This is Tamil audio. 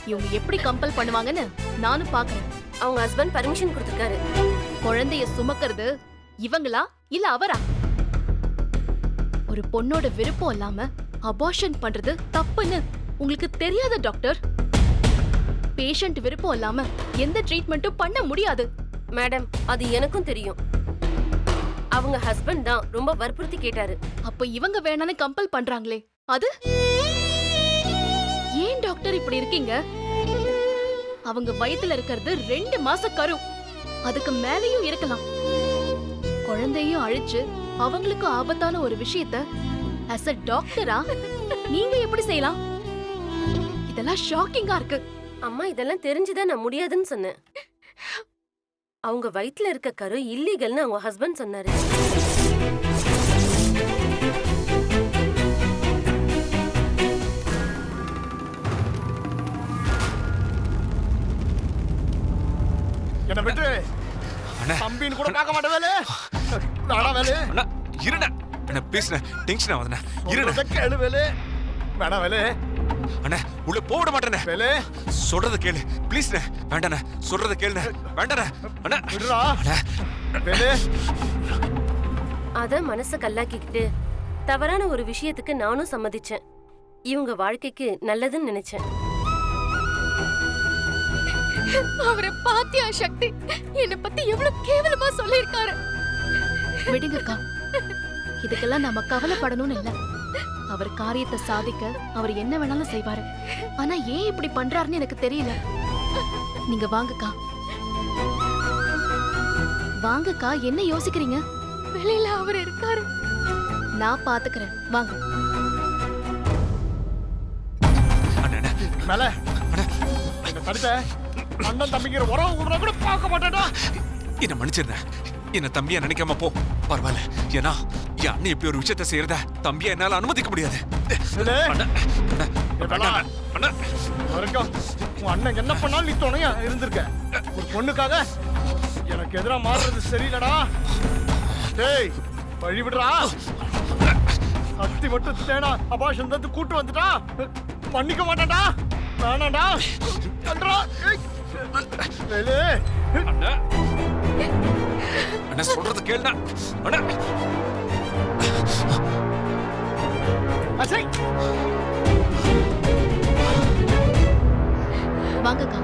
இவங்க எப்படி கம்பல் பண்ணுவாங்கன்னு நானும் பாக்குறேன். அவங்க ஹஸ்பண்ட் பர்மிஷன் கொடுத்திருக்காரு. குழந்தைய சுமக்கிறது இவங்களா இல்ல அவரா? ஒரு பொண்ணோட விருப்பம் இல்லாம அபார்ஷன் பண்றது தப்புன்னு உங்களுக்கு தெரியாத டாக்டர்? பேஷண்ட் விருப்பம் இல்லாம எந்த ட்ரீட்மெண்ட்டும் பண்ண முடியாது. மேடம், அது எனக்கும் தெரியும். அவங்க ஹஸ்பண்ட் தான் ரொம்ப வற்புறுத்தி கேட்டாரு. அப்ப இவங்க வேணான்னு கம்பல் பண்றாங்களே, அது ஏன் டாக்டர் இப்படி இருக்கீங்க? அவங்க வயித்துல இருக்கிறது 2 மாச கரு, அதுக்கு மேலேயும் இருக்கலாம். குழந்தையும் அழிச்சு அவங்களுக்கு ஆபத்தான ஒரு விஷயத்த as a டாக்டரா நீங்க எப்படி செய்யலாம்? இதெல்லாம் ஷாக்கிங்கா இருக்கு. அம்மா, இதெல்லாம் தெரிஞ்சுதான் நான் முடியாதுன்னு சொன்னேன். அவங்க வயித்துல இருக்க கரு இல்லீகல்னு அவங்க ஹஸ்பண்ட் சொன்னாரு. என்ன விட்டு தம்பின்னு கூட பார்க்க மாட்டே வேலை. வேணா வேலை. அண்ணா இருண்ணா. என்ன பேசுன டென்ஷன் ஆகுதுண்ணா. இருண்ணா. கேளு வேலை. வேணா வேலை. அண்ணா உள்ள போட மாட்டேண்ணே. வேலை. சொல்றத கேளு ப்ளீஸ்ண்ணே. வேண்டாண்ணே, சொல்றத கேளுண்ணே. வேண்டாண்ணே. அண்ணா விடுறா. வேலை. அத மனச கல்லாக்கிக்கிட்டு தவறான ஒரு விஷயத்துக்கு நானும் சம்மதிச்சேன். இவங்க வாழ்க்கைக்கு நல்லதுன்னு நினைச்சேன். அவரை பாத்தியா சக்தி? என்ன பத்தி எவ்வளவு கேவலமா சொல்லிருக்காரு. விடுங்கக்கா, இதுக்கெல்லாம் நாம கவலைப்படணும்னு இல்ல. அவர் காரியத்தை சாதிக்க அவர் என்ன வேணாலும் செய்வாரு. ஆனா ஏன் இப்படி பண்றாருன்னு எனக்கு தெரியல. நீங்க வாங்கக்கா. வாங்கக்கா, என்ன யோசிக்கிறீங்க? வெளியில அவர் இருக்காரு, நான் பாத்துக்கிறேன். வாங்க. மேல என்ன தடுத்த? அண்ணன் தம்பிங்கிற உறவு கூட பார்க்க மாட்டேடா. என்ன மன்னிச்சிருந்தேன். என்ன தம்பியா நினைக்காம போ. பரவாயில்ல. ஏன்னா என் அண்ணன் இப்படி ஒரு விஷயத்த செய்யறத தம்பியா என்னால அனுமதிக்க முடியாது. வரைக்கும் உன் அண்ணன் என்ன பண்ணாலும் நீ துணையா இருந்திருக்க. ஒரு பொண்ணுக்காக எனக்கு எதிராக மாறுறது சரியில்லடா. டேய், வழி விடுறா. அத்தி மட்டும் தேனா அபாஷன் தந்து கூட்டு வந்துட்டா பண்ணிக்க மாட்டேன்டா. வேணாண்டா. அண்ணா அண்ணா சொல்றது கேளுண்ணா. அண்ணா அச்சை. வாங்கக்கா.